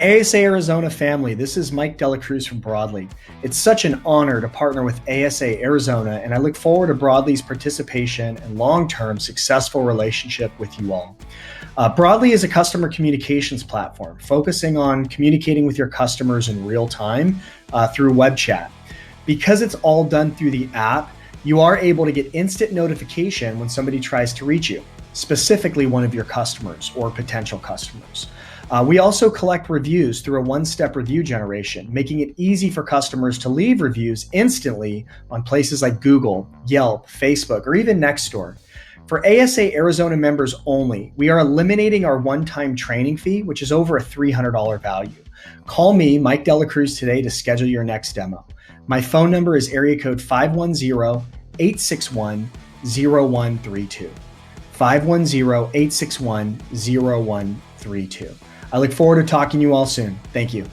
ASA Arizona family, this is Mike Delacruz from Broadly. It's such an honor to partner with ASA Arizona, and I look forward to Broadly's participation and long-term successful relationship with you all. Broadly is a customer communications platform focusing on communicating with your customers in real time through web chat. Because it's all done through the app, you are able to get instant notification when somebody tries to reach you, specifically one of your customers or potential customers. We also collect reviews through a one-step review generation, making it easy for customers to leave reviews instantly on places like Google, Yelp, Facebook, or even Nextdoor. For ASA Arizona members only, we are eliminating our one-time training fee, which is over a $300 value. Call me, Mike Delacruz, today to schedule your next demo. My phone number is area code 510-861-0132. 510-861-0132. I look forward to talking to you all soon. Thank you.